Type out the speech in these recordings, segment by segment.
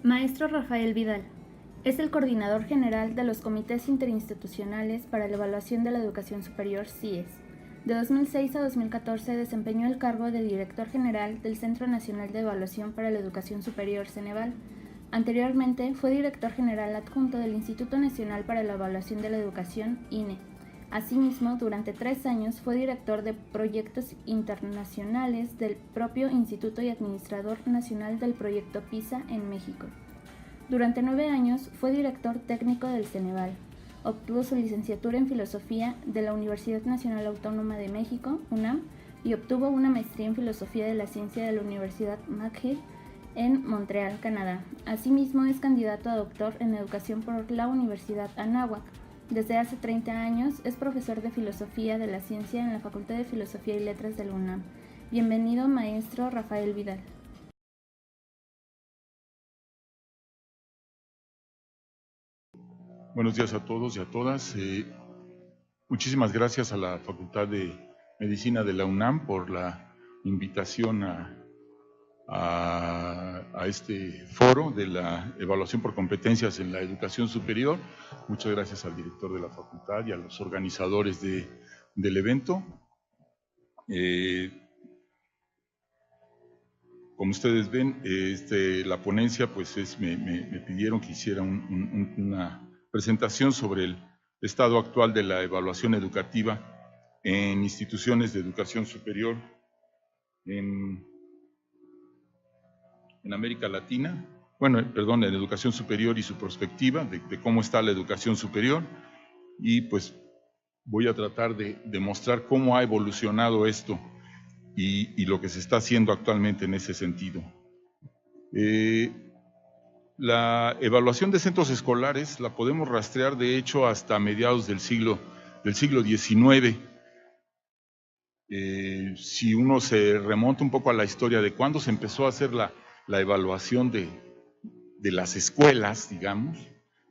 Maestro Rafael Vidal. Es el coordinador general de los Comités Interinstitucionales para la Evaluación de la Educación Superior CIES. De 2006 a 2014 desempeñó el cargo de director general del Centro Nacional de Evaluación para la Educación Superior Ceneval. Anteriormente fue director general adjunto del Instituto Nacional para la Evaluación de la Educación, INE. Asimismo, durante 3 años fue director de proyectos internacionales del propio Instituto y administrador nacional del proyecto PISA en México. Durante 9 años fue director técnico del Ceneval. Obtuvo su licenciatura en Filosofía de la Universidad Nacional Autónoma de México, UNAM, y obtuvo una maestría en Filosofía de la Ciencia de la Universidad McGill en Montreal, Canadá. Asimismo, es candidato a doctor en Educación por la Universidad Anáhuac. Desde hace 30 años es profesor de Filosofía de la Ciencia en la Facultad de Filosofía y Letras de la UNAM. Bienvenido, maestro Rafael Vidal. Buenos días a todos y a todas. Muchísimas gracias a la Facultad de Medicina de la UNAM por la invitación a este foro de la evaluación por competencias en la educación superior. Muchas gracias al director de la facultad y a los organizadores del evento. Como ustedes ven, la ponencia, pues me pidieron que hiciera una presentación sobre el estado actual de la evaluación educativa en instituciones de educación superior en América Latina, en educación superior y su perspectiva de cómo está la educación superior, y pues voy a tratar de demostrar cómo ha evolucionado esto y lo que se está haciendo actualmente en ese sentido. La evaluación de centros escolares la podemos rastrear, de hecho, hasta mediados del siglo XIX. Si uno se remonta un poco a la historia de cuándo se empezó a hacer la evaluación de las escuelas, digamos,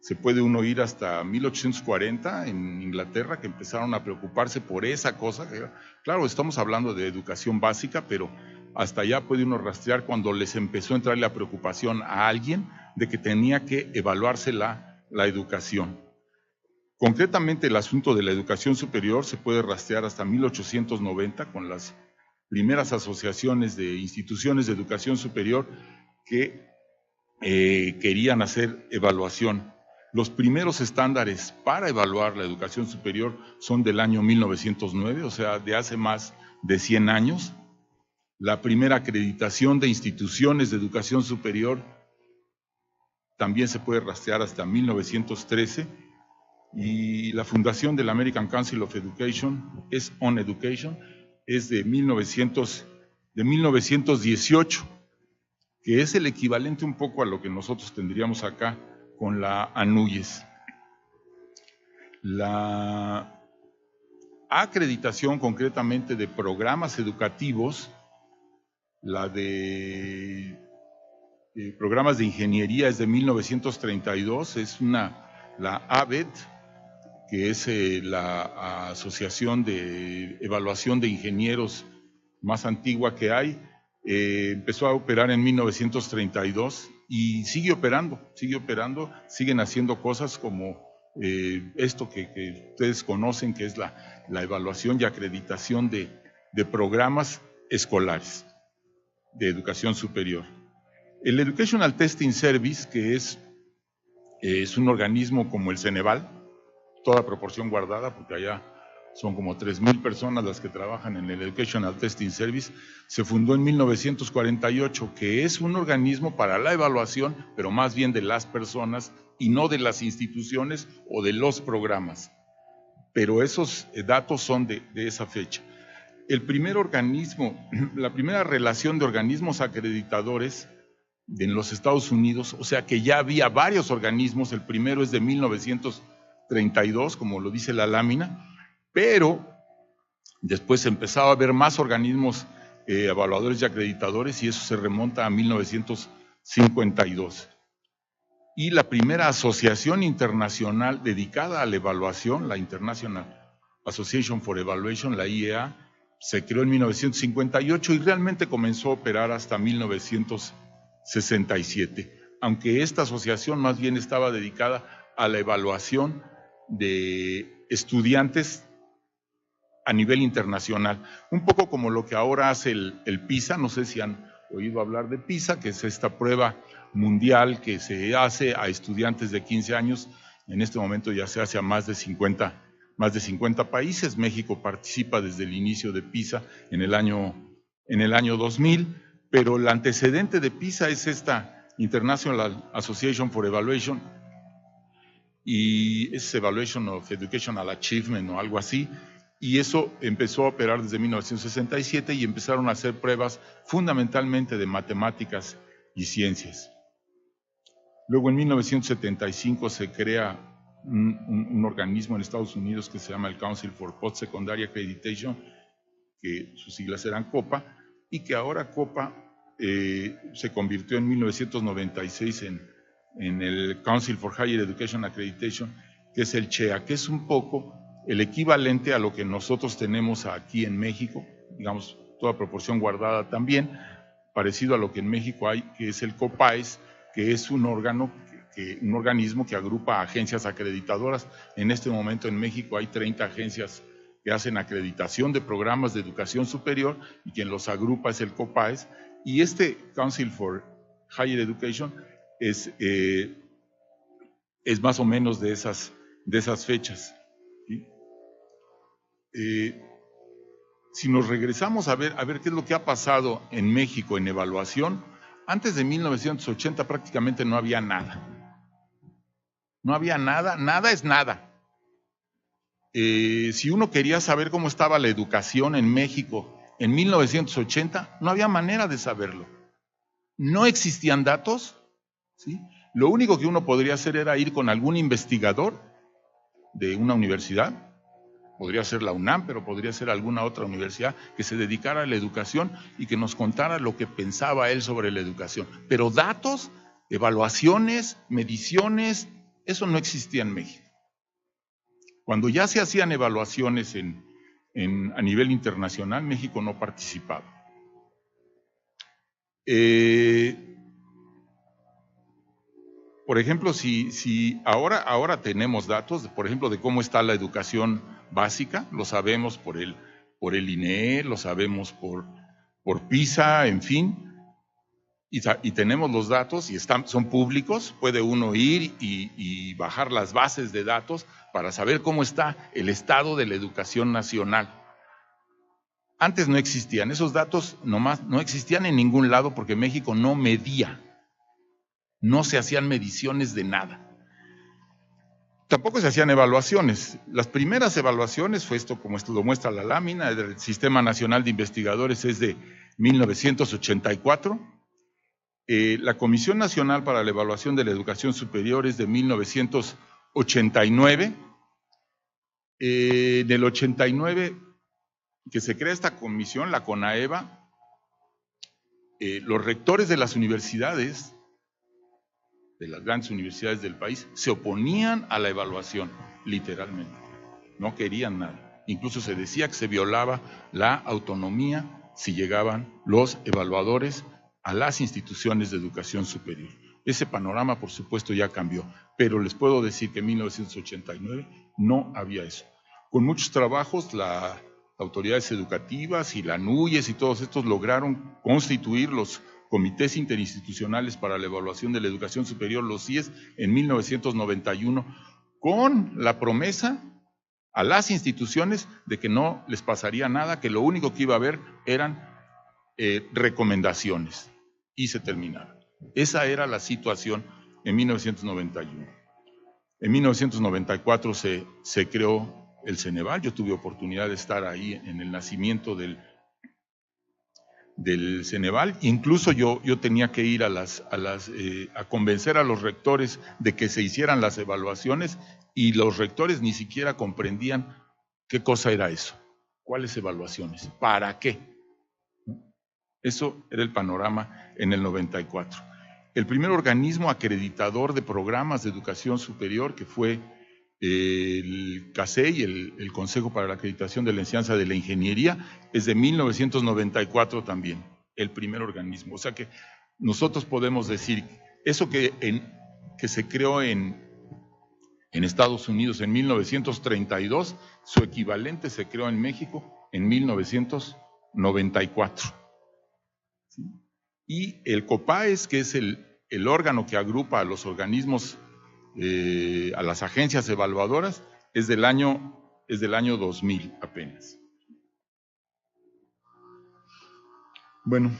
se puede uno ir hasta 1840 en Inglaterra, que empezaron a preocuparse por esa cosa. Claro, estamos hablando de educación básica, pero hasta allá puede uno rastrear cuando les empezó a entrar la preocupación a alguien de que tenía que evaluarse la educación. Concretamente, el asunto de la educación superior se puede rastrear hasta 1890 con las primeras asociaciones de instituciones de educación superior que querían hacer evaluación. Los primeros estándares para evaluar la educación superior son del año 1909, o sea, de hace más de 100 años. La primera acreditación de instituciones de educación superior también se puede rastrear hasta 1913, y la fundación del American Council of Education on Education es de 1918, que es el equivalente un poco a lo que nosotros tendríamos acá con la ANUYES. La acreditación concretamente de programas educativos, la de programas de ingeniería, es de 1932, es la ABET, que es la asociación de evaluación de ingenieros más antigua que hay. Empezó a operar en 1932 y sigue operando, siguen haciendo cosas como esto que ustedes conocen, que es la evaluación y acreditación de programas escolares de educación superior. El Educational Testing Service, que es un organismo como el Ceneval, toda proporción guardada, porque allá son como 3,000 personas las que trabajan en el Educational Testing Service, se fundó en 1948, que es un organismo para la evaluación, pero más bien de las personas y no de las instituciones o de los programas. Pero esos datos son de esa fecha. El primer organismo, la primera relación de organismos acreditadores en los Estados Unidos, o sea que ya había varios organismos, el primero es de 1932, como lo dice la lámina, pero después empezaba a haber más organismos evaluadores y acreditadores, y eso se remonta a 1952. Y la primera asociación internacional dedicada a la evaluación, la International Association for Evaluation, la IEA, se creó en 1958 y realmente comenzó a operar hasta 1967. aunque esta asociación más bien estaba dedicada a la evaluación de estudiantes a nivel internacional. Un poco como lo que ahora hace el PISA, no sé si han oído hablar de PISA, que es esta prueba mundial que se hace a estudiantes de 15 años. En este momento ya se hace a más de 50 países. México participa desde el inicio de PISA en el año 2000, pero el antecedente de PISA es esta International Association for Evaluation, y es Evaluation of Educational Achievement o algo así, y eso empezó a operar desde 1967 y empezaron a hacer pruebas fundamentalmente de matemáticas y ciencias. Luego en 1975 se crea un organismo en Estados Unidos que se llama el Council for Post-Secondary Accreditation, que sus siglas eran COPA, y que ahora COPA se convirtió en 1996 en el Council for Higher Education Accreditation, que es el CHEA, que es un poco el equivalente a lo que nosotros tenemos aquí en México, digamos, toda proporción guardada también, parecido a lo que en México hay, que es el COPAES, que es un organismo que agrupa agencias acreditadoras. En este momento en México hay 30 agencias que hacen acreditación de programas de educación superior, y quien los agrupa es el COPAES, y este Council for Higher Education es más o menos de esas fechas. ¿Sí? Si nos regresamos a ver qué es lo que ha pasado en México en evaluación, antes de 1980 prácticamente no había nada. No había nada, nada es nada. Si uno quería saber cómo estaba la educación en México en 1980, no había manera de saberlo. No existían datos, ¿sí? Lo único que uno podría hacer era ir con algún investigador de una universidad, podría ser la UNAM, pero podría ser alguna otra universidad que se dedicara a la educación y que nos contara lo que pensaba él sobre la educación. Pero datos, evaluaciones, mediciones, eso no existía en México. Cuando ya se hacían evaluaciones a nivel internacional, México no participaba. Por ejemplo, si ahora tenemos datos, por ejemplo, de cómo está la educación básica, lo sabemos por el INEE, lo sabemos por PISA, en fin, y tenemos los datos y son públicos, puede uno ir y bajar las bases de datos para saber cómo está el estado de la educación nacional. Antes no existían, esos datos nomás no existían en ningún lado porque México no medía, no se hacían mediciones de nada. Tampoco se hacían evaluaciones. Las primeras evaluaciones, fue esto como esto lo muestra la lámina, del Sistema Nacional de Investigadores es de 1984. La Comisión Nacional para la Evaluación de la Educación Superior es de 1989. En el 89 que se crea esta comisión, la CONAEVA, los rectores de las universidades, de las grandes universidades del país, se oponían a la evaluación, literalmente. No querían nada. Incluso se decía que se violaba la autonomía si llegaban los evaluadores a las instituciones de educación superior. Ese panorama, por supuesto, ya cambió, pero les puedo decir que en 1989 no había eso. Con muchos trabajos, las autoridades educativas y la NUYES y todos estos lograron constituir los comités interinstitucionales para la evaluación de la educación superior, los CIES, en 1991, con la promesa a las instituciones de que no les pasaría nada, que lo único que iba a haber eran recomendaciones, y se terminaron. Esa era la situación en 1991. En 1994 se creó el Ceneval. Yo tuve oportunidad de estar ahí en el nacimiento del Ceneval. Incluso yo tenía que ir a convencer a los rectores de que se hicieran las evaluaciones, y los rectores ni siquiera comprendían qué cosa era eso, cuáles evaluaciones, para qué. Eso era el panorama en el 94. El primer organismo acreditador de programas de educación superior, que fue el CACEI, el Consejo para la Acreditación de la Enseñanza de la Ingeniería, es de 1994 también, el primer organismo. O sea que nosotros podemos decir Eso que se creó en Estados Unidos en 1932, su equivalente se creó en México en 1994. ¿Sí? Y el COPAES, que es el órgano que agrupa a los organismos, a las agencias evaluadoras, es del año 2000 apenas. Bueno,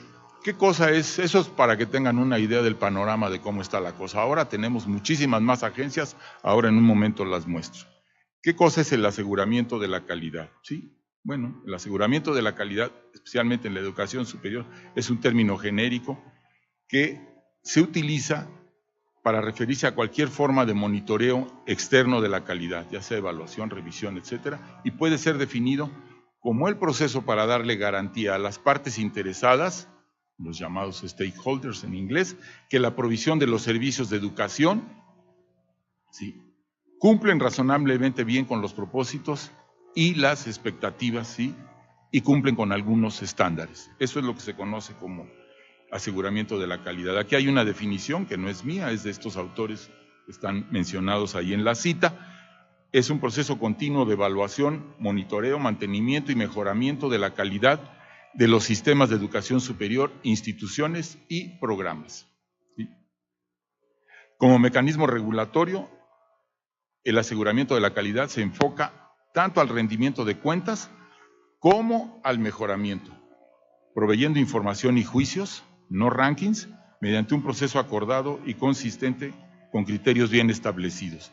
¿qué cosa es? Eso es para que tengan una idea del panorama de cómo está la cosa. Ahora tenemos muchísimas más agencias, ahora en un momento las muestro. ¿Qué cosa es el aseguramiento de la calidad? ¿Sí? Bueno, el aseguramiento de la calidad, especialmente en la educación superior, es un término genérico que se utiliza para referirse a cualquier forma de monitoreo externo de la calidad, ya sea evaluación, revisión, etcétera, y puede ser definido como el proceso para darle garantía a las partes interesadas, los llamados stakeholders en inglés, que la provisión de los servicios de educación, ¿sí?, cumplen razonablemente bien con los propósitos y las expectativas, ¿sí?, y cumplen con algunos estándares. Eso es lo que se conoce como aseguramiento de la calidad. Aquí hay una definición que no es mía, es de estos autores que están mencionados ahí en la cita. Es un proceso continuo de evaluación, monitoreo, mantenimiento y mejoramiento de la calidad de los sistemas de educación superior, instituciones y programas. ¿Sí? Como mecanismo regulatorio, el aseguramiento de la calidad se enfoca tanto al rendimiento de cuentas como al mejoramiento, proveyendo información y juicios, no rankings, mediante un proceso acordado y consistente con criterios bien establecidos.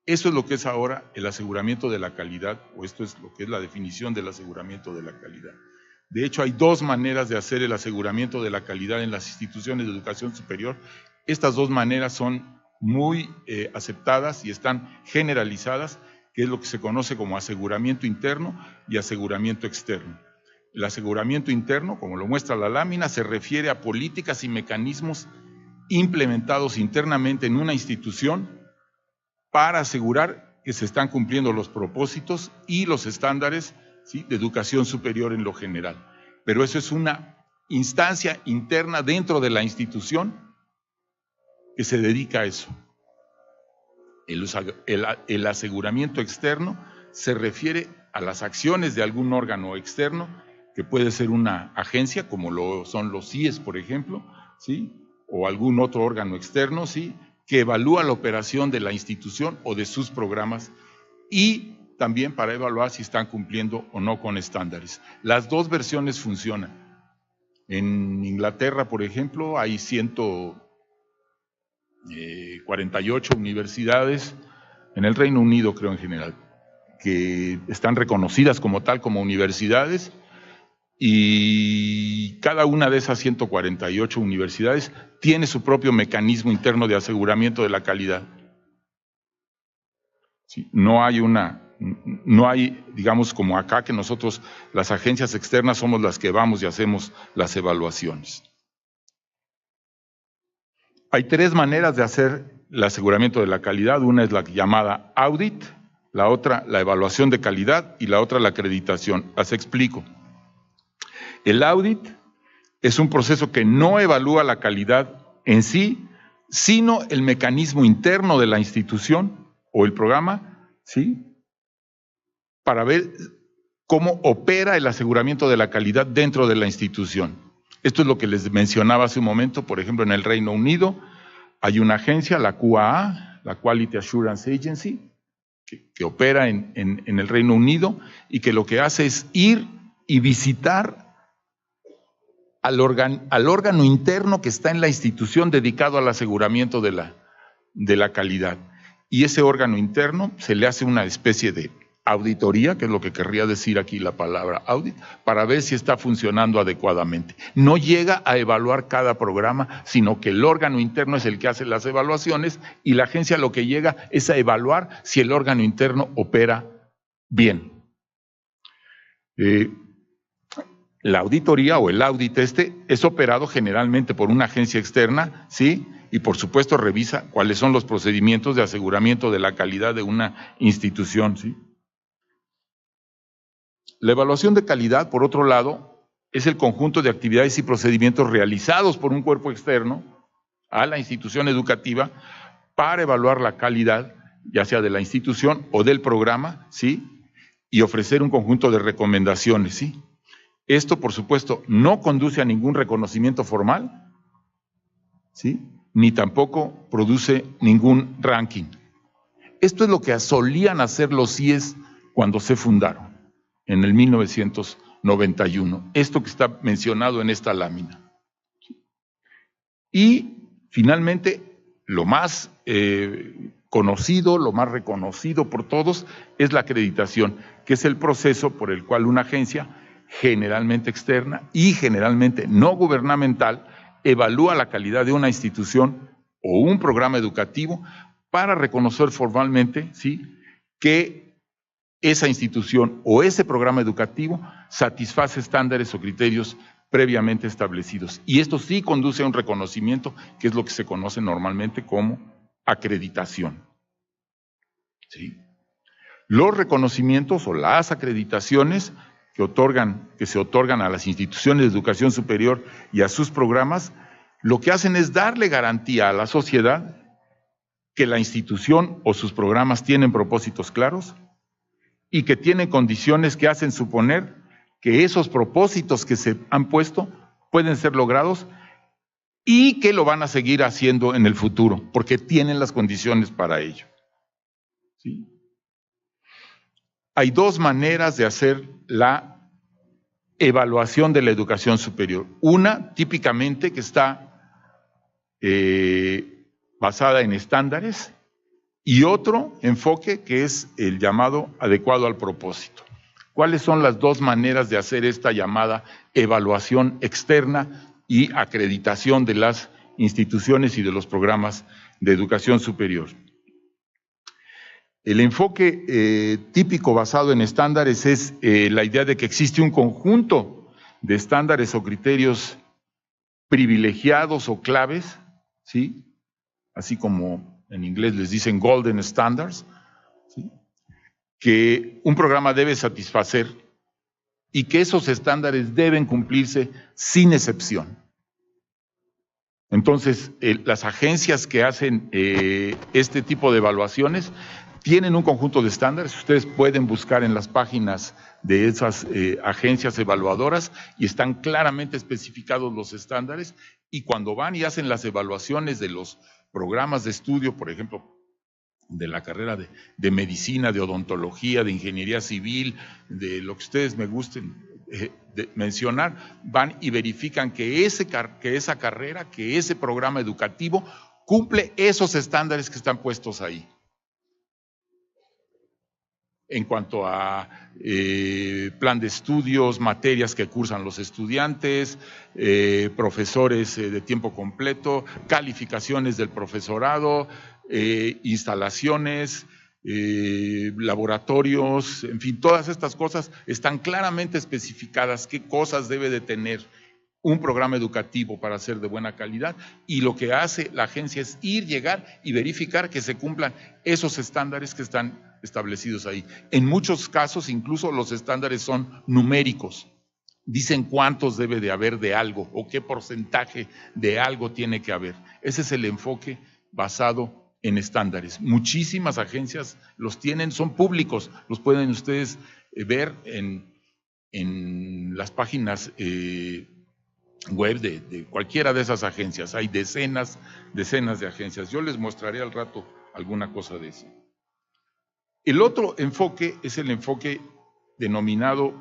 Eso es lo que es ahora el aseguramiento de la calidad, o esto es lo que es la definición del aseguramiento de la calidad. De hecho, hay dos maneras de hacer el aseguramiento de la calidad en las instituciones de educación superior. Estas dos maneras son muy aceptadas y están generalizadas, que es lo que se conoce como aseguramiento interno y aseguramiento externo. El aseguramiento interno, como lo muestra la lámina, se refiere a políticas y mecanismos implementados internamente en una institución para asegurar que se están cumpliendo los propósitos y los estándares, ¿sí?, de educación superior en lo general. Pero eso es una instancia interna dentro de la institución que se dedica a eso. El aseguramiento externo se refiere a las acciones de algún órgano externo, que puede ser una agencia, como lo son los CIES, por ejemplo, ¿sí?, o algún otro órgano externo, ¿sí?, que evalúa la operación de la institución o de sus programas, y también para evaluar si están cumpliendo o no con estándares. Las dos versiones funcionan. En Inglaterra, por ejemplo, hay 148 universidades, en el Reino Unido creo en general, que están reconocidas como tal, como universidades, y cada una de esas 148 universidades tiene su propio mecanismo interno de aseguramiento de la calidad. ¿Sí? No hay, digamos, como acá, que nosotros, las agencias externas, somos las que vamos y hacemos las evaluaciones. Hay tres maneras de hacer el aseguramiento de la calidad. Una es la llamada audit, la otra la evaluación de calidad y la otra la acreditación. Las explico. El audit es un proceso que no evalúa la calidad en sí, sino el mecanismo interno de la institución o el programa, ¿sí?, para ver cómo opera el aseguramiento de la calidad dentro de la institución. Esto es lo que les mencionaba hace un momento. Por ejemplo, en el Reino Unido hay una agencia, la QAA, la Quality Assurance Agency, que opera en el Reino Unido, y que lo que hace es ir y visitar al órgano interno que está en la institución dedicado al aseguramiento de la calidad. Y ese órgano interno se le hace una especie de auditoría, que es lo que querría decir aquí la palabra audit, para ver si está funcionando adecuadamente. No llega a evaluar cada programa, sino que el órgano interno es el que hace las evaluaciones, y la agencia lo que llega es a evaluar si el órgano interno opera bien. La auditoría o el audit es operado generalmente por una agencia externa, ¿sí?, y por supuesto revisa cuáles son los procedimientos de aseguramiento de la calidad de una institución, ¿sí? La evaluación de calidad, por otro lado, es el conjunto de actividades y procedimientos realizados por un cuerpo externo a la institución educativa para evaluar la calidad, ya sea de la institución o del programa, ¿sí? Y ofrecer un conjunto de recomendaciones, ¿sí? Esto, por supuesto, no conduce a ningún reconocimiento formal, ¿sí? Ni tampoco produce ningún ranking. Esto es lo que solían hacer los CIES cuando se fundaron, en el 1991. Esto que está mencionado en esta lámina. Y, finalmente, lo más conocido, lo más reconocido por todos, es la acreditación, que es el proceso por el cual una agencia, generalmente externa y generalmente no gubernamental, evalúa la calidad de una institución o un programa educativo para reconocer formalmente, ¿sí?, que esa institución o ese programa educativo satisface estándares o criterios previamente establecidos. Y esto sí conduce a un reconocimiento, que es lo que se conoce normalmente como acreditación. ¿Sí? Los reconocimientos o las acreditaciones que se otorgan a las instituciones de educación superior y a sus programas, lo que hacen es darle garantía a la sociedad que la institución o sus programas tienen propósitos claros y que tienen condiciones que hacen suponer que esos propósitos que se han puesto pueden ser logrados y que lo van a seguir haciendo en el futuro, porque tienen las condiciones para ello. ¿Sí? Hay dos maneras de hacer la evaluación de la educación superior. Una, típicamente, que está basada en estándares, y otro enfoque que es el llamado adecuado al propósito. ¿Cuáles son las dos maneras de hacer esta llamada evaluación externa y acreditación de las instituciones y de los programas de educación superior? El enfoque típico basado en estándares es la idea de que existe un conjunto de estándares o criterios privilegiados o claves, ¿sí?, así como en inglés les dicen golden standards, ¿sí?, que un programa debe satisfacer y que esos estándares deben cumplirse sin excepción. Entonces, las agencias que hacen este tipo de evaluaciones tienen un conjunto de estándares. Ustedes pueden buscar en las páginas de esas agencias evaluadoras y están claramente especificados los estándares, y cuando van y hacen las evaluaciones de los programas de estudio, por ejemplo, de la carrera de medicina, de odontología, de ingeniería civil, de lo que ustedes me gusten mencionar, van y verifican que esa carrera, que ese programa educativo cumple esos estándares que están puestos ahí. En cuanto a plan de estudios, materias que cursan los estudiantes, profesores de tiempo completo, calificaciones del profesorado, instalaciones, laboratorios, en fin, todas estas cosas están claramente especificadas qué cosas debe de tener un programa educativo para ser de buena calidad, y lo que hace la agencia es llegar y verificar que se cumplan esos estándares que están establecidos ahí. En muchos casos incluso los estándares son numéricos, dicen cuántos debe de haber de algo o qué porcentaje de algo tiene que haber. Ese es el enfoque basado en estándares. Muchísimas agencias los tienen, son públicos, los pueden ustedes ver en las páginas web de cualquiera de esas agencias. Hay decenas de agencias. Yo les mostraré al rato alguna cosa de eso. El otro enfoque es el enfoque denominado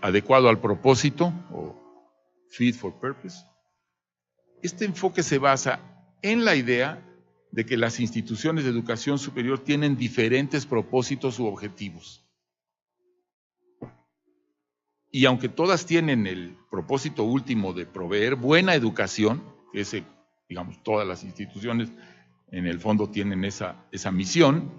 adecuado al propósito o fit for purpose. Este enfoque se basa en la idea de que las instituciones de educación superior tienen diferentes propósitos u objetivos. Y aunque todas tienen el propósito último de proveer buena educación, que ese, digamos, todas las instituciones en el fondo tienen esa misión,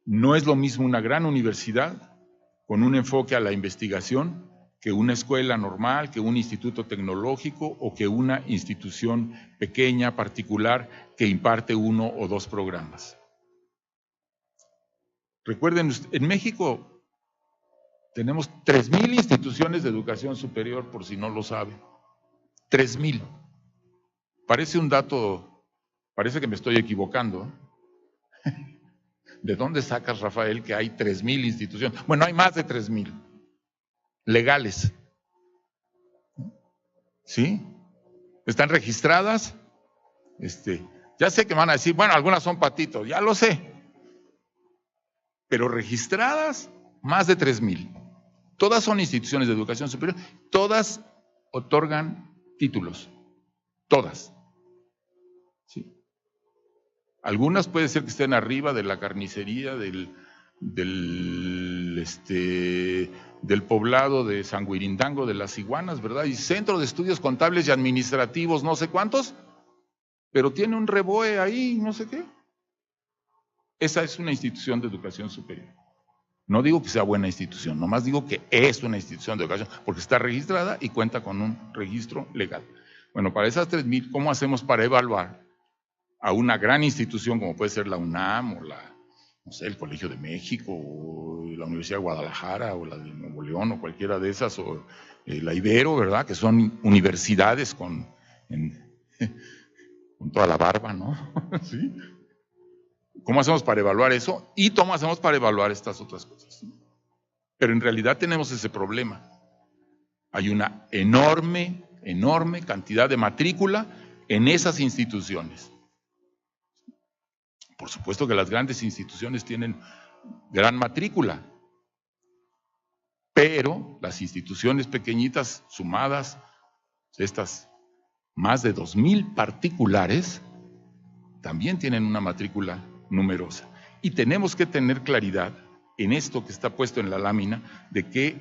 no es lo mismo una gran universidad con un enfoque a la investigación que una escuela normal, que un instituto tecnológico o que una institución pequeña, particular, que imparte uno o dos programas. Recuerden, en México tenemos 3,000 instituciones de educación superior, por si no lo saben. 3,000. Parece un dato Parece que me estoy equivocando. ¿De dónde sacas, Rafael, que hay 3,000 instituciones? Bueno, hay más de 3,000 legales. ¿Sí? ¿Están registradas? Ya sé que van a decir, bueno, algunas son patitos, ya lo sé. Pero registradas, más de 3,000. Todas son instituciones de educación superior, todas otorgan títulos, todas. ¿Sí? Algunas puede ser que estén arriba de la carnicería del poblado de Sanguirindango de las Iguanas, ¿verdad? Y Centro de Estudios Contables y Administrativos, no sé cuántos, pero tiene un reboe ahí, no sé qué. Esa es una institución de educación superior. No digo que sea buena institución, nomás digo que es una institución de educación, porque está registrada y cuenta con un registro legal. Bueno, para esas 3,000, ¿cómo hacemos para evaluar a una gran institución como puede ser la UNAM o no sé, el Colegio de México o la Universidad de Guadalajara o la de Nuevo León o cualquiera de esas, o la Ibero, ¿verdad? Que son universidades con toda la barba, ¿no? ¿Sí? ¿Cómo hacemos para evaluar eso? Y cómo hacemos para evaluar estas otras cosas. Pero en realidad tenemos ese problema. Hay una enorme cantidad de matrícula en esas instituciones. Por supuesto que las grandes instituciones tienen gran matrícula, pero las instituciones pequeñitas sumadas, estas más de 2,000 particulares, también tienen una matrícula numerosa. Y tenemos que tener claridad en esto que está puesto en la lámina, de que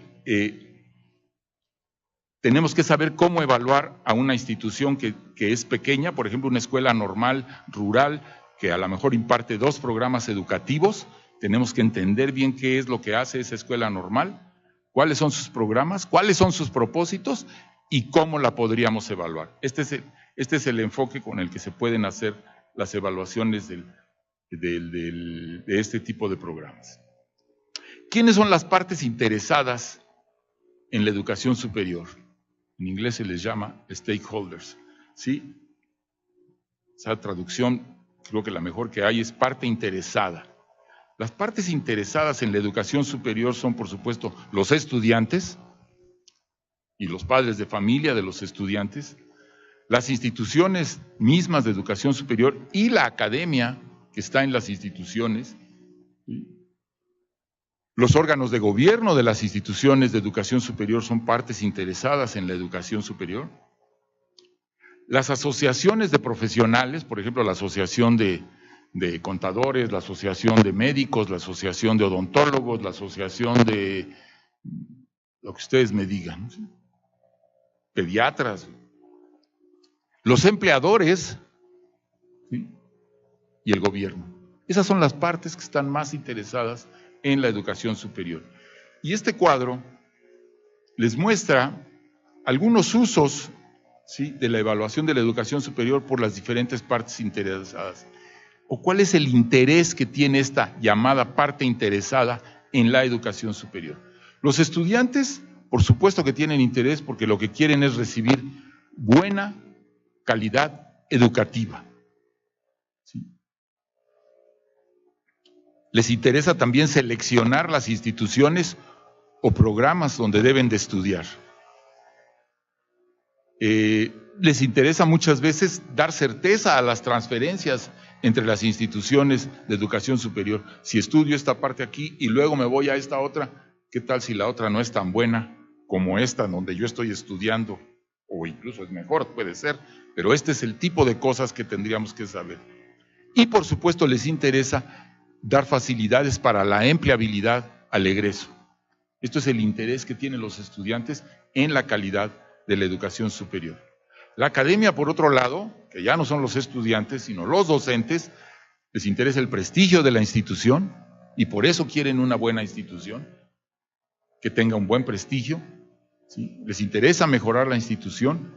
tenemos que saber cómo evaluar a una institución que es pequeña, por ejemplo, una escuela normal, rural, que a lo mejor imparte 2 programas educativos. Tenemos que entender bien qué es lo que hace esa escuela normal, cuáles son sus programas, cuáles son sus propósitos y cómo la podríamos evaluar. Este es el enfoque con el que se pueden hacer las evaluaciones de este tipo de programas. ¿Quiénes son las partes interesadas en la educación superior? En inglés se les llama stakeholders, ¿sí? Esa traducción, creo que la mejor que hay es parte interesada. Las partes interesadas en la educación superior son, por supuesto, los estudiantes y los padres de familia de los estudiantes, las instituciones mismas de educación superior y la academia que está en las instituciones, ¿sí? Los órganos de gobierno de las instituciones de educación superior son partes interesadas en la educación superior. Las asociaciones de profesionales, por ejemplo, la asociación de contadores, la asociación de médicos, la asociación de odontólogos, la asociación de lo que ustedes me digan, ¿sí? Pediatras, los empleadores, ¿sí? Y el gobierno. Esas son las partes que están más interesadas en la educación superior. Y este cuadro les muestra algunos usos, ¿sí?, de la evaluación de la educación superior por las diferentes partes interesadas. ¿O cuál es el interés que tiene esta llamada parte interesada en la educación superior? Los estudiantes, por supuesto que tienen interés porque lo que quieren es recibir buena calidad educativa. ¿Sí? Les interesa también seleccionar las instituciones o programas donde deben de estudiar. Les interesa muchas veces dar certeza a las transferencias entre las instituciones de educación superior. Si estudio esta parte aquí y luego me voy a esta otra, ¿qué tal si la otra no es tan buena como esta donde yo estoy estudiando? O incluso es mejor, puede ser, pero este es el tipo de cosas que tendríamos que saber. Y por supuesto les interesa dar facilidades para la empleabilidad al egreso. Esto es el interés que tienen los estudiantes en la calidad de la educación superior. La academia, por otro lado, que ya no son los estudiantes, sino los docentes, les interesa el prestigio de la institución y por eso quieren una buena institución, que tenga un buen prestigio, ¿sí? Les interesa mejorar la institución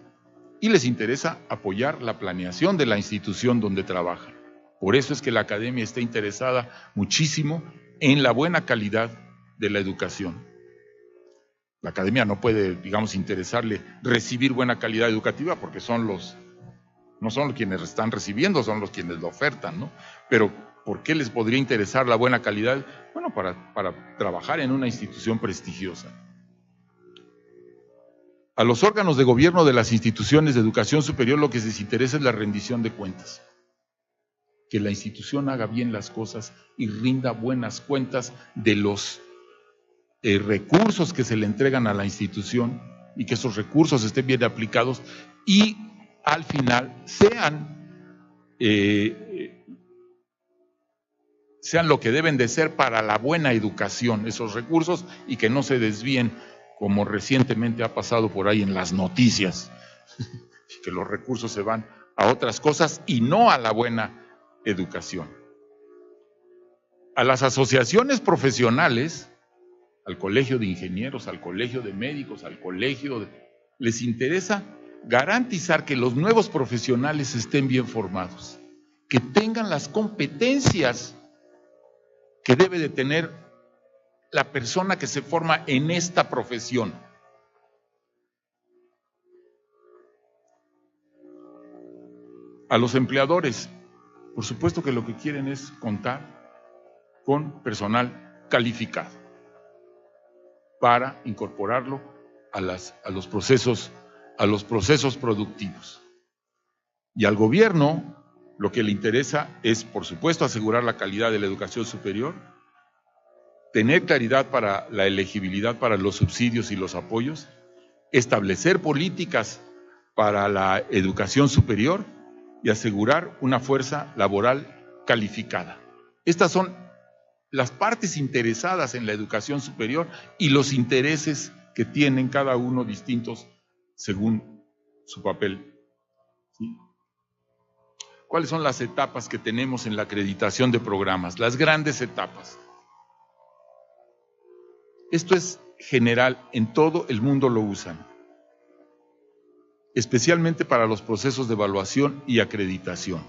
y les interesa apoyar la planeación de la institución donde trabajan. Por eso es que la academia está interesada muchísimo en la buena calidad de la educación. La academia no puede, digamos, interesarle recibir buena calidad educativa porque son los No son quienes están recibiendo, son los quienes lo ofertan, ¿no? Pero ¿por qué les podría interesar la buena calidad? Bueno, para trabajar en una institución prestigiosa. A los órganos de gobierno de las instituciones de educación superior lo que les interesa es la rendición de cuentas. Que la institución haga bien las cosas y rinda buenas cuentas de los recursos que se le entregan a la institución y que esos recursos estén bien aplicados y al final sean lo que deben de ser para la buena educación, esos recursos, y que no se desvíen como recientemente ha pasado por ahí en las noticias, que los recursos se van a otras cosas y no a la buena educación. A las asociaciones profesionales, al colegio de ingenieros, al colegio de médicos, les interesa garantizar que los nuevos profesionales estén bien formados, que tengan las competencias que debe de tener la persona que se forma en esta profesión. A los empleadores, por supuesto que lo que quieren es contar con personal calificado para incorporarlo a los procesos productivos. Y al gobierno lo que le interesa es, por supuesto, asegurar la calidad de la educación superior, tener claridad para la elegibilidad para los subsidios y los apoyos, establecer políticas para la educación superior y asegurar una fuerza laboral calificada. Estas son las partes interesadas en la educación superior y los intereses que tienen cada uno distintos según su papel. ¿Sí? ¿Cuáles son las etapas que tenemos en la acreditación de programas? Las grandes etapas. Esto es general, en todo el mundo lo usan, especialmente para los procesos de evaluación y acreditación,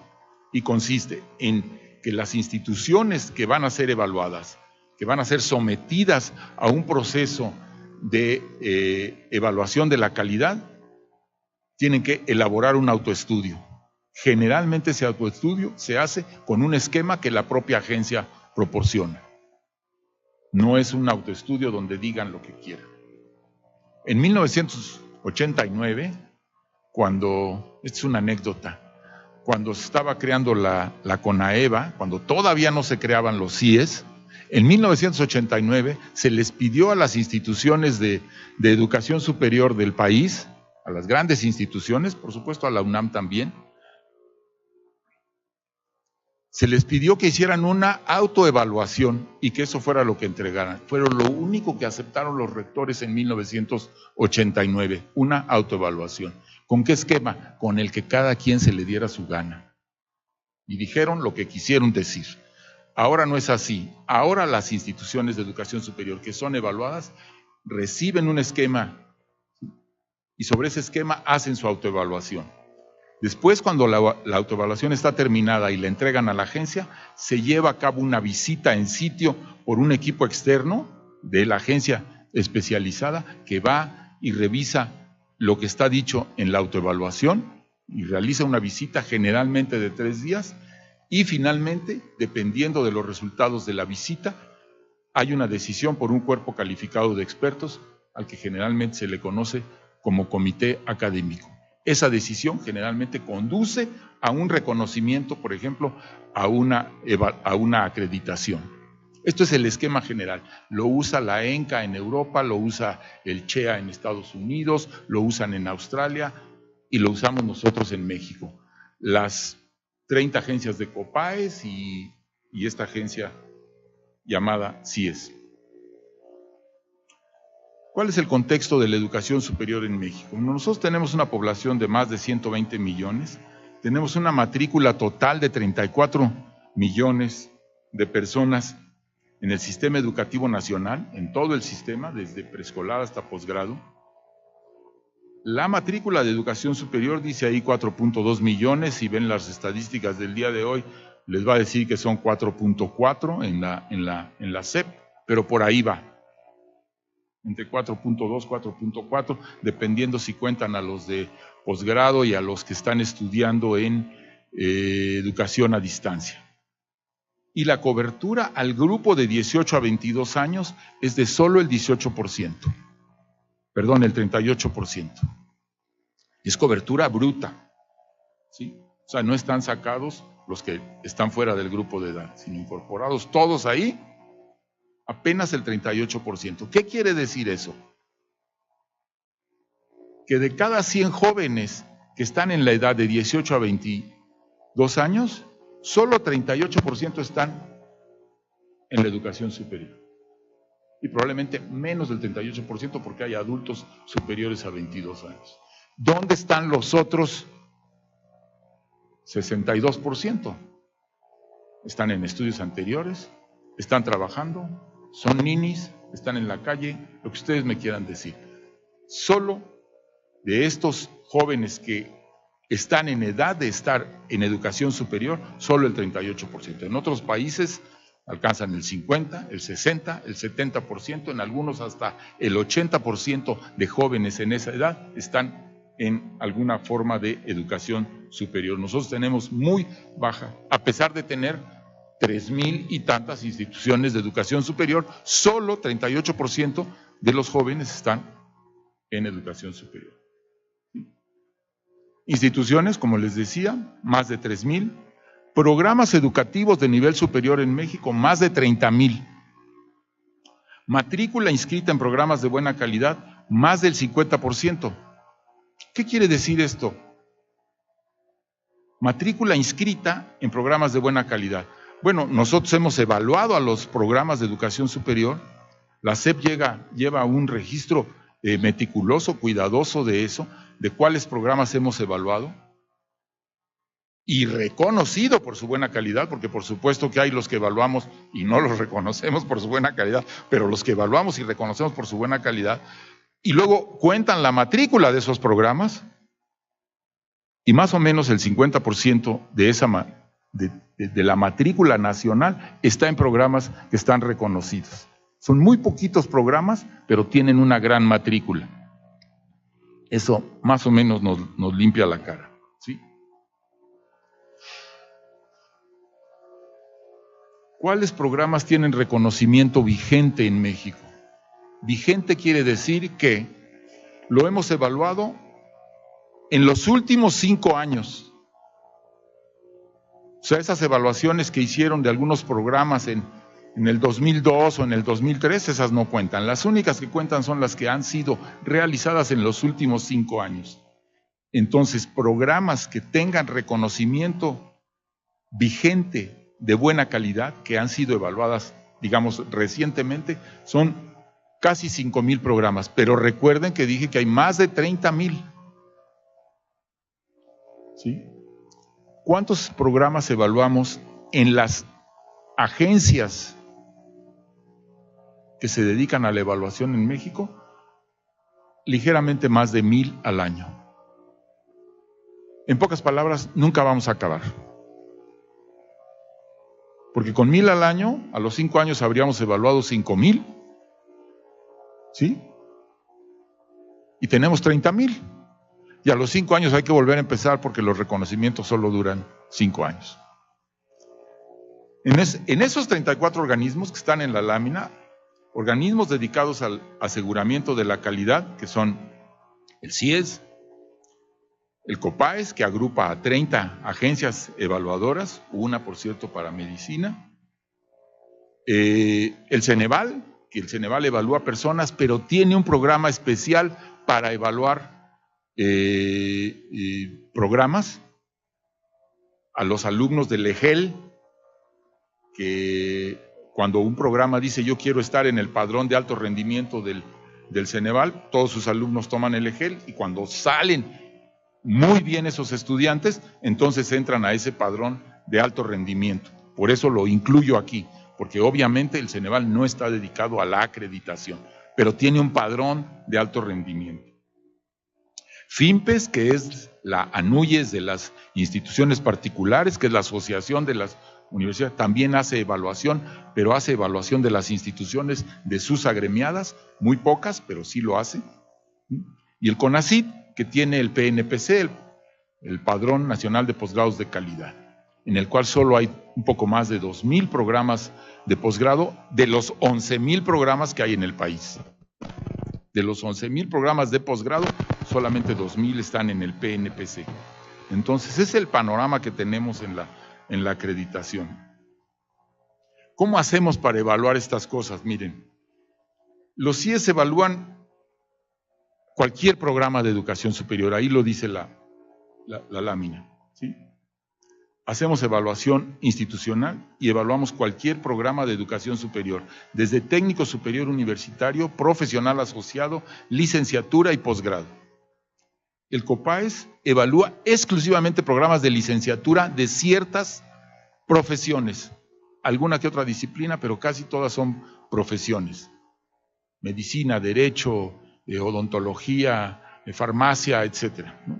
y consiste en que las instituciones que van a ser evaluadas, que van a ser sometidas a un proceso de evaluación de la calidad, tienen que elaborar un autoestudio. Generalmente ese autoestudio se hace con un esquema que la propia agencia proporciona. No es un autoestudio donde digan lo que quieran. En 1989, esta es una anécdota, cuando se estaba creando la CONAEVA, cuando todavía no se creaban los CIES, en 1989 se les pidió a las instituciones de educación superior del país, a las grandes instituciones, por supuesto a la UNAM también, se les pidió que hicieran una autoevaluación y que eso fuera lo que entregaran. Fue lo único que aceptaron los rectores en 1989, una autoevaluación. ¿Con qué esquema? Con el que cada quien se le diera su gana. Y dijeron lo que quisieron decir. Ahora no es así. Ahora las instituciones de educación superior que son evaluadas reciben un esquema y sobre ese esquema hacen su autoevaluación. Después, cuando la autoevaluación está terminada y la entregan a la agencia, se lleva a cabo una visita en sitio por un equipo externo de la agencia especializada que va y revisa lo que está dicho en la autoevaluación y realiza una visita generalmente de 3 días y finalmente, dependiendo de los resultados de la visita, hay una decisión por un cuerpo calificado de expertos al que generalmente se le conoce como comité académico. Esa decisión generalmente conduce a un reconocimiento, por ejemplo, a una acreditación. Esto es el esquema general. Lo usa la ENCA en Europa, lo usa el CHEA en Estados Unidos, lo usan en Australia y lo usamos nosotros en México. Las 30 agencias de COPAES y esta agencia llamada CIES. ¿Cuál es el contexto de la educación superior en México? Nosotros tenemos una población de más de 120 millones, tenemos una matrícula total de 34 millones de personas en el sistema educativo nacional, en todo el sistema, desde preescolar hasta posgrado. La matrícula de educación superior dice ahí 4.2 millones, si ven las estadísticas del día de hoy, les va a decir que son 4.4 en la SEP, pero por ahí va. entre 4.2, 4.4, dependiendo si cuentan a los de posgrado y a los que están estudiando en educación a distancia. Y la cobertura al grupo de 18 a 22 años es de solo el 18%, perdón, el 38%. Es cobertura bruta, ¿sí? O sea, no están sacados los que están fuera del grupo de edad, sino incorporados todos ahí, apenas el 38%. ¿Qué quiere decir eso? Que de cada 100 jóvenes que están en la edad de 18 a 22 años, solo 38% están en la educación superior. Y probablemente menos del 38% porque hay adultos superiores a 22 años. ¿Dónde están los otros 62%? Están en estudios anteriores, están trabajando, son ninis, están en la calle, lo que ustedes me quieran decir. Solo de estos jóvenes que están en edad de estar en educación superior, solo el 38%. En otros países alcanzan el 50%, el 60%, el 70%, en algunos hasta el 80% de jóvenes en esa edad están en alguna forma de educación superior. Nosotros tenemos muy baja, a pesar de tener 3,000 y tantas instituciones de educación superior, solo 38% de los jóvenes están en educación superior. Instituciones, como les decía, más de 3,000. Programas educativos de nivel superior en México, más de 30,000. Matrícula inscrita en programas de buena calidad, más del 50%. ¿Qué quiere decir esto? Matrícula inscrita en programas de buena calidad. Bueno, nosotros hemos evaluado a los programas de educación superior. La SEP lleva un registro meticuloso, cuidadoso de eso, de cuáles programas hemos evaluado y reconocido por su buena calidad, porque por supuesto que hay los que evaluamos y no los reconocemos por su buena calidad, pero los que evaluamos y reconocemos por su buena calidad, y luego cuentan la matrícula de esos programas, y más o menos el 50% de la matrícula nacional está en programas que están reconocidos. Son muy poquitos programas, pero tienen una gran matrícula. Eso más o menos nos limpia la cara, ¿sí? ¿Cuáles programas tienen reconocimiento vigente en México? Vigente quiere decir que lo hemos evaluado en los últimos 5 años. O sea, esas evaluaciones que hicieron de algunos programas en el 2002 o en el 2003, esas no cuentan. Las únicas que cuentan son las que han sido realizadas en los últimos 5 años. Entonces, programas que tengan reconocimiento vigente de buena calidad, que han sido evaluadas, digamos, recientemente, son casi 5,000 programas. Pero recuerden que dije que hay más de 30,000. ¿Sí? ¿Cuántos programas evaluamos en las agencias que se dedican a la evaluación en México? Ligeramente más de 1,000 al año. En pocas palabras, nunca vamos a acabar. Porque con 1,000 al año, a los 5 años habríamos evaluado 5,000. ¿Sí? Y tenemos 30,000. Y a los 5 años hay que volver a empezar porque los reconocimientos solo duran 5 años. En esos 34 organismos que están en la lámina, organismos dedicados al aseguramiento de la calidad, que son el CIES, el COPAES, que agrupa a 30 agencias evaluadoras, una por cierto para medicina, el Ceneval, que el Ceneval evalúa personas, pero tiene un programa especial para evaluar programas, a los alumnos del EGEL, que cuando un programa dice yo quiero estar en el padrón de alto rendimiento del Ceneval, todos sus alumnos toman el EGEL y cuando salen muy bien esos estudiantes, entonces entran a ese padrón de alto rendimiento. Por eso lo incluyo aquí, porque obviamente el Ceneval no está dedicado a la acreditación, pero tiene un padrón de alto rendimiento. FIMPES, que es la ANUYES de las instituciones particulares, que es la Asociación de las universidad, también hace evaluación, pero hace evaluación de las instituciones de sus agremiadas, muy pocas, pero sí lo hace. Y el CONACYT, que tiene el PNPC, el Padrón Nacional de Posgrados de Calidad, en el cual solo hay un poco más de 2,000 programas de posgrado de los 11,000 programas que hay en el país. De los 11,000 programas de posgrado, solamente 2,000 están en el PNPC. Entonces, ese es el panorama que tenemos en la acreditación. ¿Cómo hacemos para evaluar estas cosas? Miren, los CIES evalúan cualquier programa de educación superior, ahí lo dice la lámina, ¿sí? Hacemos evaluación institucional y evaluamos cualquier programa de educación superior, desde técnico superior universitario, profesional asociado, licenciatura y posgrado. El COPAES evalúa exclusivamente programas de licenciatura de ciertas profesiones, alguna que otra disciplina, pero casi todas son profesiones. Medicina, derecho, odontología, farmacia, etcétera, ¿no?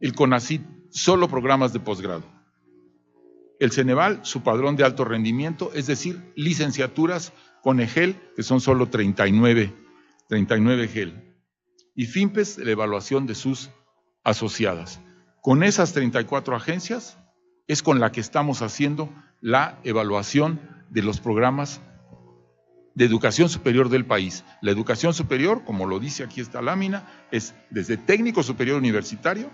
El CONACYT, solo programas de posgrado. El Ceneval, su padrón de alto rendimiento, es decir, licenciaturas con EGEL, que son solo 39 EGEL. Y FIMPES, la evaluación de sus asociadas. Con esas 34 agencias es con la que estamos haciendo la evaluación de los programas de educación superior del país. La educación superior, como lo dice aquí esta lámina, es desde técnico superior universitario,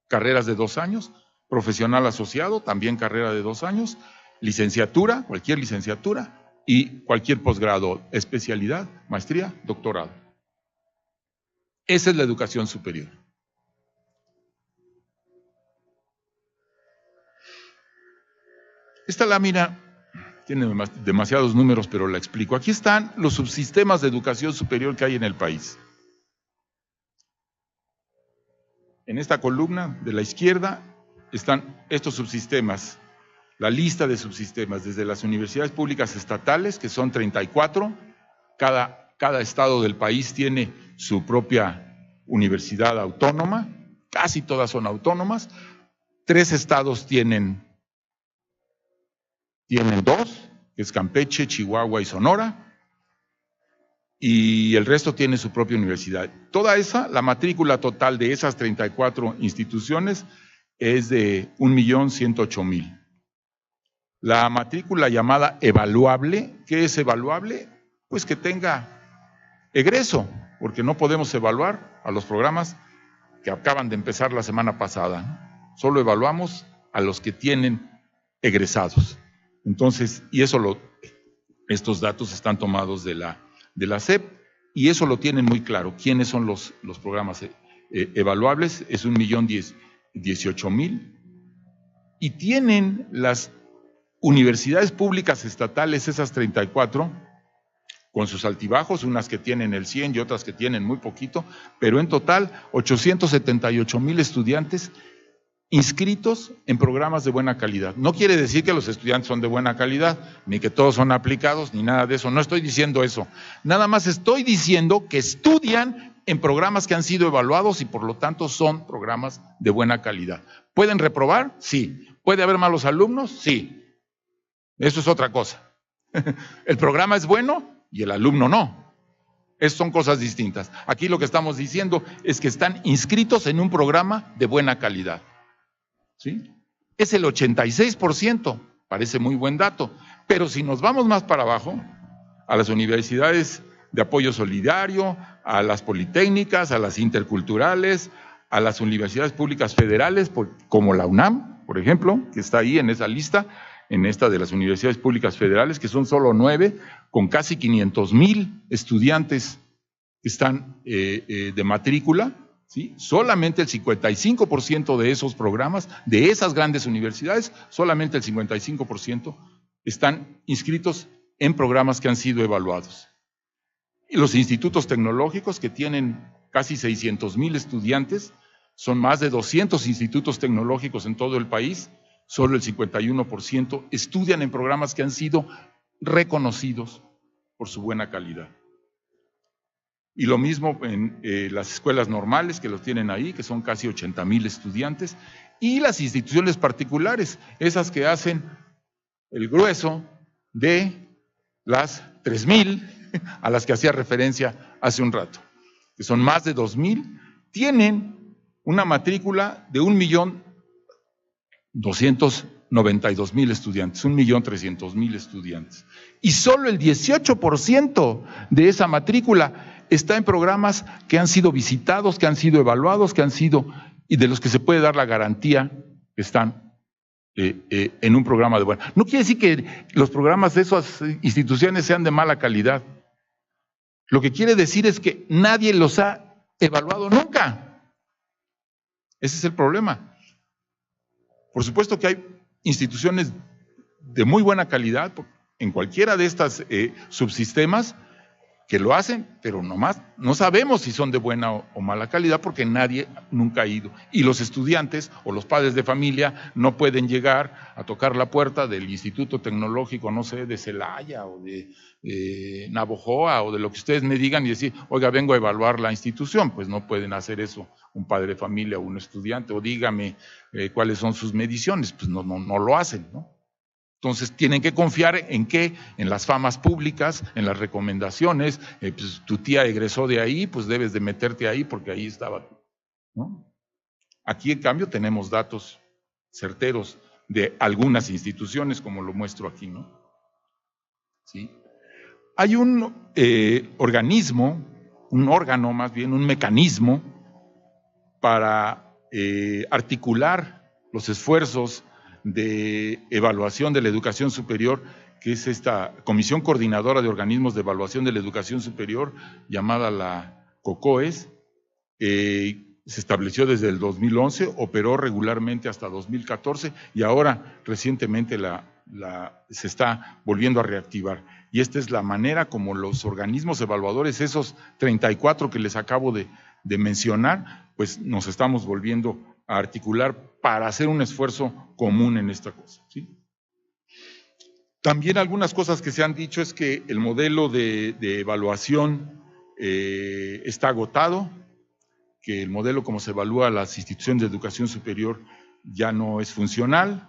carreras de 2 años, profesional asociado, también carrera de 2 años, licenciatura, cualquier licenciatura, y cualquier posgrado, especialidad, maestría, doctorado. Esa es la educación superior. Esta lámina tiene demasiados números, pero la explico. Aquí están los subsistemas de educación superior que hay en el país. En esta columna de la izquierda están estos subsistemas, la lista de subsistemas, desde las universidades públicas estatales, que son 34, cada estado del país tiene su propia universidad autónoma, casi todas son autónomas, 3 estados tienen 2, que es Campeche, Chihuahua y Sonora, y el resto tiene su propia universidad. Toda esa, la matrícula total de esas 34 instituciones es de 1,108,000. La matrícula llamada evaluable, ¿qué es evaluable? Pues que tenga egreso, porque no podemos evaluar a los programas que acaban de empezar la semana pasada, ¿no? Solo evaluamos a los que tienen egresados. Entonces, y eso estos datos están tomados de la SEP, y eso lo tienen muy claro. ¿Quiénes son los programas evaluables? Es 1,018,000. Y tienen las universidades públicas estatales, esas 34, con sus altibajos, unas que tienen el 100 y otras que tienen muy poquito, pero en total 878,000 estudiantes inscritos en programas de buena calidad. No quiere decir que los estudiantes son de buena calidad, ni que todos son aplicados, ni nada de eso. No estoy diciendo eso. Nada más estoy diciendo que estudian en programas que han sido evaluados y por lo tanto son programas de buena calidad. ¿Pueden reprobar? Sí. ¿Puede haber malos alumnos? Sí. Eso es otra cosa. El programa es bueno y el alumno no. Esas son cosas distintas. Aquí lo que estamos diciendo es que están inscritos en un programa de buena calidad. ¿Sí? Es el 86%, parece muy buen dato, pero si nos vamos más para abajo, a las universidades de apoyo solidario, a las politécnicas, a las interculturales, a las universidades públicas federales, como la UNAM, por ejemplo, que está ahí en esa lista, en esta de las universidades públicas federales, que son solo 9, con casi 500,000 estudiantes que están de matrícula. ¿Sí? Solamente el 55% de esos programas, de esas grandes universidades, solamente el 55% están inscritos en programas que han sido evaluados. Y los institutos tecnológicos, que tienen casi 600,000 estudiantes, son más de 200 institutos tecnológicos en todo el país, solo el 51% estudian en programas que han sido reconocidos por su buena calidad. Y lo mismo en las escuelas normales que los tienen ahí, que son casi 80,000 estudiantes, y las instituciones particulares, esas que hacen el grueso de las 3,000 a las que hacía referencia hace un rato, que son más de 2,000, tienen una matrícula de 1,292,000 estudiantes, 1,300,000 estudiantes. Y solo el 18% de esa matrícula está en programas que han sido visitados, que han sido evaluados, y de los que se puede dar la garantía que están en un programa de buena. No quiere decir que los programas de esas instituciones sean de mala calidad. Lo que quiere decir es que nadie los ha evaluado nunca. Ese es el problema. Por supuesto que hay instituciones de muy buena calidad en cualquiera de estas subsistemas que lo hacen, pero nomás no sabemos si son de buena o mala calidad porque nadie nunca ha ido. Y los estudiantes o los padres de familia no pueden llegar a tocar la puerta del Instituto Tecnológico, no sé, de Celaya o de Navojoa o de lo que ustedes me digan y decir, oiga, vengo a evaluar la institución. Pues no pueden hacer eso un padre de familia o un estudiante, o dígame cuáles son sus mediciones. Pues no lo hacen, ¿no? Entonces tienen que confiar en qué, en las famas públicas, en las recomendaciones. Pues tu tía egresó de ahí, pues debes de meterte ahí porque ahí estaba, ¿no? Aquí en cambio tenemos datos certeros de algunas instituciones, como lo muestro aquí, ¿no? ¿Sí? Hay un organismo, un órgano más bien, un mecanismo para articular los esfuerzos de evaluación de la educación superior, que es esta Comisión Coordinadora de Organismos de Evaluación de la Educación Superior, llamada la COCOES. Se estableció desde el 2011, operó regularmente hasta 2014 y ahora recientemente se está volviendo a reactivar. Y esta es la manera como los organismos evaluadores, esos 34 que les acabo de mencionar, pues nos estamos volviendo a articular para hacer un esfuerzo común en esta cosa, ¿sí? También algunas cosas que se han dicho es que el modelo de evaluación está agotado, que el modelo como se evalúa las instituciones de educación superior ya no es funcional,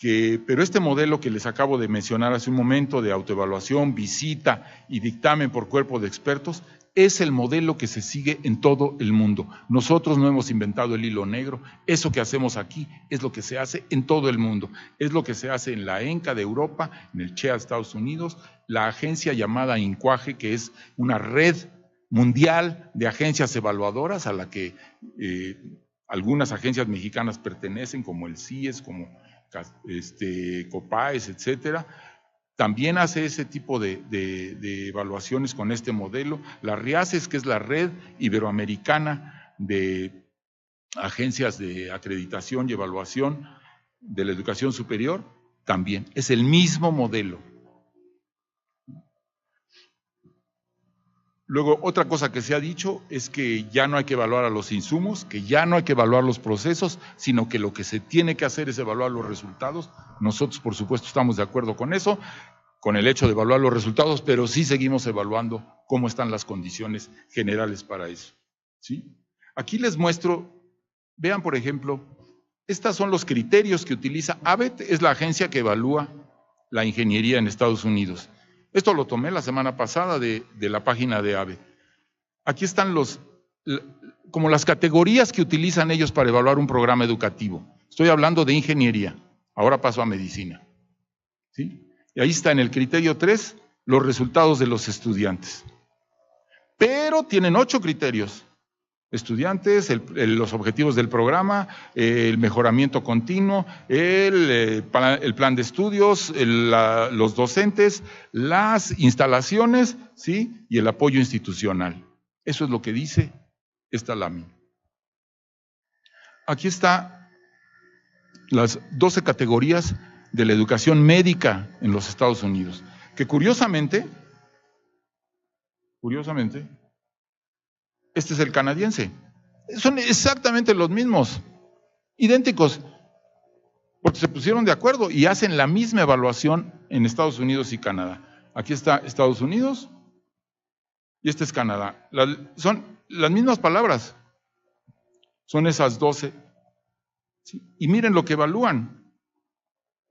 pero este modelo que les acabo de mencionar hace un momento de autoevaluación, visita y dictamen por cuerpo de expertos, es el modelo que se sigue en todo el mundo. Nosotros no hemos inventado el hilo negro, eso que hacemos aquí es lo que se hace en todo el mundo, es lo que se hace en la ENCA de Europa, en el CHEA de Estados Unidos, la agencia llamada INCUAGE, que es una red mundial de agencias evaluadoras a la que algunas agencias mexicanas pertenecen, como el CIES, como COPAES, etcétera. También hace ese tipo de evaluaciones con este modelo. La RIACES, que es la Red Iberoamericana de Agencias de Acreditación y Evaluación de la Educación Superior, también es el mismo modelo. Luego, otra cosa que se ha dicho es que ya no hay que evaluar a los insumos, que ya no hay que evaluar los procesos, sino que lo que se tiene que hacer es evaluar los resultados. Nosotros, por supuesto, estamos de acuerdo con eso, con el hecho de evaluar los resultados, pero sí seguimos evaluando cómo están las condiciones generales para eso, ¿sí? Aquí les muestro, vean, por ejemplo, estos son los criterios que utiliza ABET, es la agencia que evalúa la ingeniería en Estados Unidos. Esto lo tomé la semana pasada de la página de ABET. Aquí están como las categorías que utilizan ellos para evaluar un programa educativo. Estoy hablando de ingeniería, ahora paso a medicina, ¿sí? Y ahí está en el criterio 3 los resultados de los estudiantes. Pero tienen 8 criterios. Estudiantes, los objetivos del programa, el mejoramiento continuo, el plan de estudios, los docentes, las instalaciones, ¿sí? Y el apoyo institucional. Eso es lo que dice esta lámina. Aquí está las 12 categorías de la educación médica en los Estados Unidos, que curiosamente, este es el canadiense. Son exactamente los mismos, idénticos, porque se pusieron de acuerdo y hacen la misma evaluación en Estados Unidos y Canadá. Aquí está Estados Unidos, y este es Canadá. Son las mismas palabras, son esas 12. ¿Sí? Y miren lo que evalúan.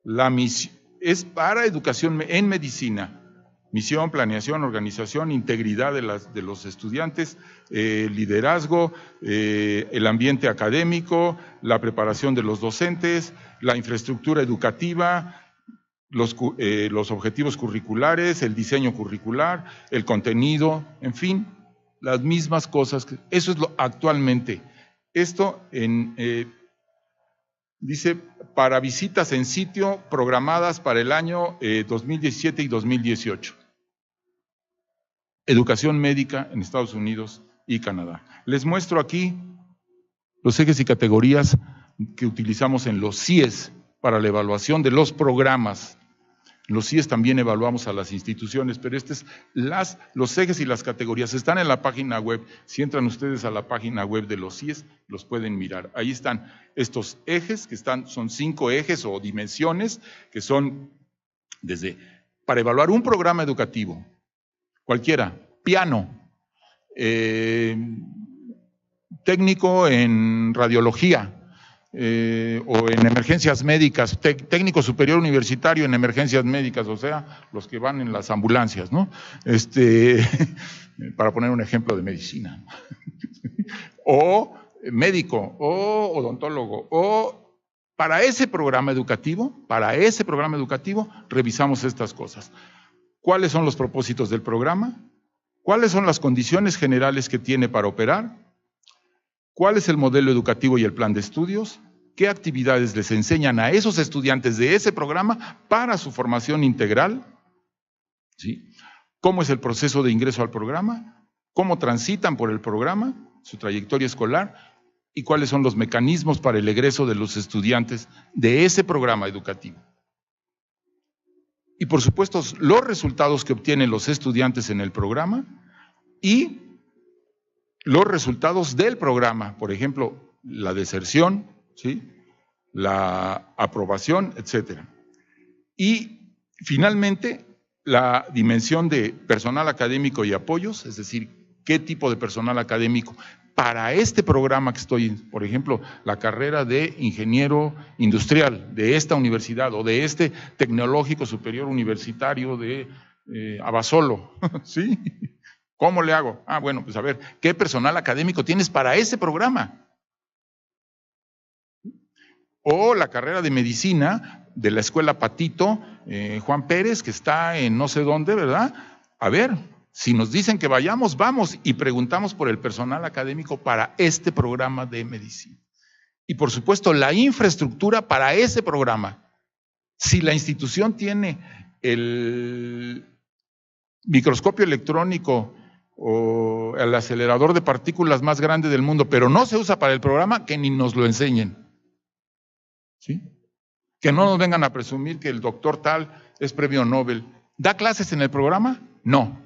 La misión es para educación en medicina. Misión, planeación, organización, integridad de los estudiantes, liderazgo, el ambiente académico, la preparación de los docentes, la infraestructura educativa, los objetivos curriculares, el diseño curricular, el contenido, en fin, las mismas cosas. Eso es lo actualmente. Esto dice para visitas en sitio programadas para el año 2017 y 2018. Educación médica en Estados Unidos y Canadá. Les muestro aquí los ejes y categorías que utilizamos en los CIES para la evaluación de los programas. En los CIES también evaluamos a las instituciones, pero los ejes y las categorías están en la página web. Si entran ustedes a la página web de los CIES, los pueden mirar. Ahí están estos ejes, son 5 ejes o dimensiones, que son para evaluar un programa educativo, cualquiera, piano, técnico en radiología, o en emergencias médicas, técnico superior universitario en emergencias médicas, o sea, los que van en las ambulancias, ¿no? Para poner un ejemplo de medicina. O médico, o odontólogo, o para ese programa educativo, revisamos estas cosas. ¿Cuáles son los propósitos del programa? ¿Cuáles son las condiciones generales que tiene para operar? ¿Cuál es el modelo educativo y el plan de estudios? ¿Qué actividades les enseñan a esos estudiantes de ese programa para su formación integral? ¿Sí? ¿Cómo es el proceso de ingreso al programa? ¿Cómo transitan por el programa? ¿Su trayectoria escolar? ¿Y cuáles son los mecanismos para el egreso de los estudiantes de ese programa educativo? Y por supuesto, los resultados que obtienen los estudiantes en el programa y los resultados del programa, por ejemplo, la deserción, ¿sí? La aprobación, etcétera. Y finalmente, la dimensión de personal académico y apoyos, es decir, qué tipo de personal académico para este programa que estoy, por ejemplo, la carrera de ingeniero industrial de esta universidad o de este tecnológico superior universitario de Abasolo, ¿sí? ¿Cómo le hago? Bueno, pues a ver, ¿qué personal académico tienes para ese programa? O la carrera de medicina de la Escuela Patito, Juan Pérez, que está en no sé dónde, ¿verdad? A ver, si nos dicen que vayamos, vamos y preguntamos por el personal académico para este programa de medicina. Y por supuesto, la infraestructura para ese programa. Si la institución tiene el microscopio electrónico o el acelerador de partículas más grande del mundo, pero no se usa para el programa, que ni nos lo enseñen. ¿Sí? Que no nos vengan a presumir que el doctor tal es premio Nobel. ¿Da clases en el programa? No.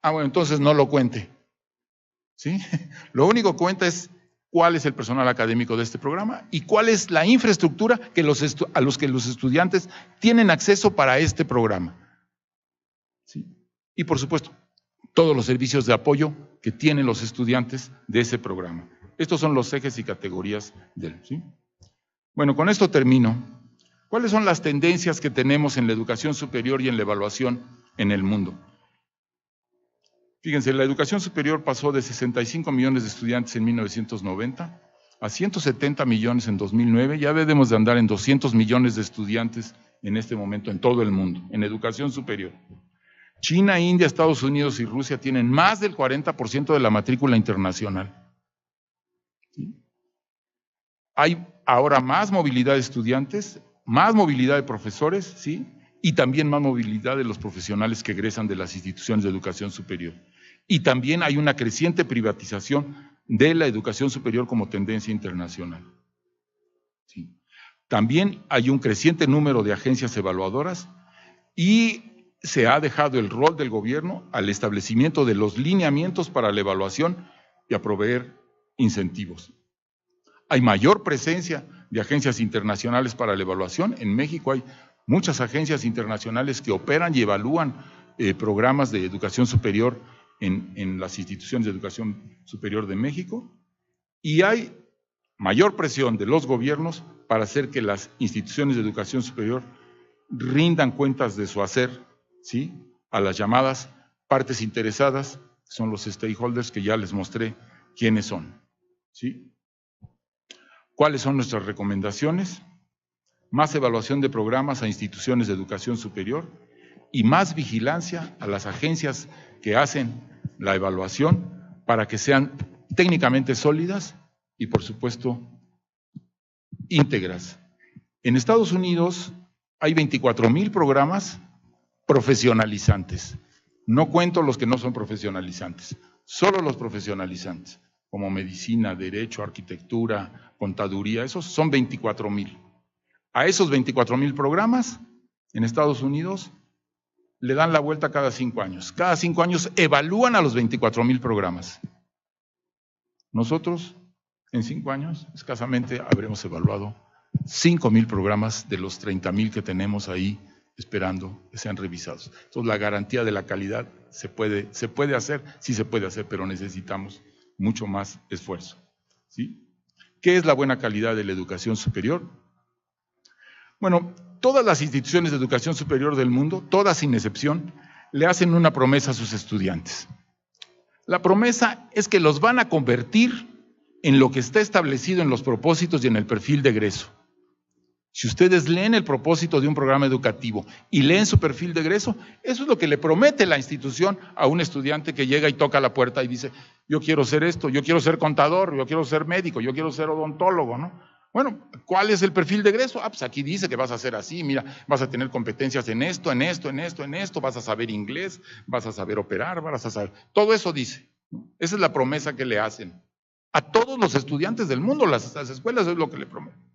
Bueno, entonces no lo cuente. ¿Sí? Lo único que cuenta es cuál es el personal académico de este programa y cuál es la infraestructura a los que los estudiantes tienen acceso para este programa. ¿Sí? Y por supuesto, todos los servicios de apoyo que tienen los estudiantes de ese programa. Estos son los ejes y categorías del, ¿sí? Bueno, con esto termino. ¿Cuáles son las tendencias que tenemos en la educación superior y en la evaluación en el mundo? Fíjense, la educación superior pasó de 65 millones de estudiantes en 1990 a 170 millones en 2009. Ya debemos de andar en 200 millones de estudiantes en este momento en todo el mundo, en educación superior. China, India, Estados Unidos y Rusia tienen más del 40% de la matrícula internacional. ¿Sí? Hay ahora más movilidad de estudiantes, más movilidad de profesores, ¿sí? Y también más movilidad de los profesionales que egresan de las instituciones de educación superior. Y también hay una creciente privatización de la educación superior como tendencia internacional. ¿Sí? También hay un creciente número de agencias evaluadoras y se ha dejado el rol del gobierno al establecimiento de los lineamientos para la evaluación y a proveer incentivos. Hay mayor presencia de agencias internacionales para la evaluación. En México hay muchas agencias internacionales que operan y evalúan programas de educación superior en las instituciones de educación superior de México, y hay mayor presión de los gobiernos para hacer que las instituciones de educación superior rindan cuentas de su hacer, ¿sí?, a las llamadas partes interesadas, que son los stakeholders que ya les mostré quiénes son, ¿sí? ¿Cuáles son nuestras recomendaciones? Más evaluación de programas a instituciones de educación superior y más vigilancia a las agencias que hacen la evaluación para que sean técnicamente sólidas y, por supuesto, íntegras. En Estados Unidos hay 24,000 programas profesionalizantes. No cuento los que no son profesionalizantes, solo los profesionalizantes, como medicina, derecho, arquitectura, contaduría, esos son 24,000. A esos 24,000 programas, en Estados Unidos, le dan la vuelta cada 5 años. Cada 5 años evalúan a los 24,000 programas. Nosotros, en 5 años, escasamente habremos evaluado 5,000 programas de los 30,000 que tenemos ahí esperando que sean revisados. Entonces, la garantía de la calidad se puede hacer, sí se puede hacer, pero necesitamos mucho más esfuerzo, ¿sí? ¿Qué es la buena calidad de la educación superior? Bueno, todas las instituciones de educación superior del mundo, todas sin excepción, le hacen una promesa a sus estudiantes. La promesa es que los van a convertir en lo que está establecido en los propósitos y en el perfil de egreso. Si ustedes leen el propósito de un programa educativo y leen su perfil de egreso, eso es lo que le promete la institución a un estudiante que llega y toca la puerta y dice, yo quiero ser esto, yo quiero ser contador, yo quiero ser médico, yo quiero ser odontólogo, ¿no? Bueno, ¿cuál es el perfil de egreso? Pues aquí dice que vas a ser así, mira, vas a tener competencias en esto, en esto, en esto, en esto, vas a saber inglés, vas a saber operar, vas a saber… Todo eso dice. Esa es la promesa que le hacen a todos los estudiantes del mundo, las escuelas es lo que le prometen.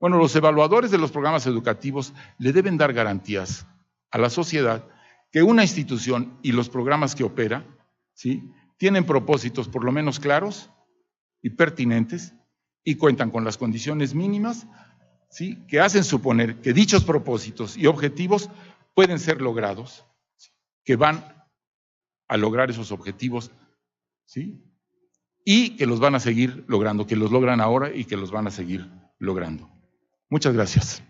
Bueno, los evaluadores de los programas educativos le deben dar garantías a la sociedad que una institución y los programas que opera, ¿sí?, tienen propósitos por lo menos claros y pertinentes y cuentan con las condiciones mínimas, ¿sí?, que hacen suponer que dichos propósitos y objetivos pueden ser logrados, ¿sí?, que van a lograr esos objetivos, ¿sí?, y que los van a seguir logrando, que los logran ahora y que los van a seguir logrando. Muchas gracias.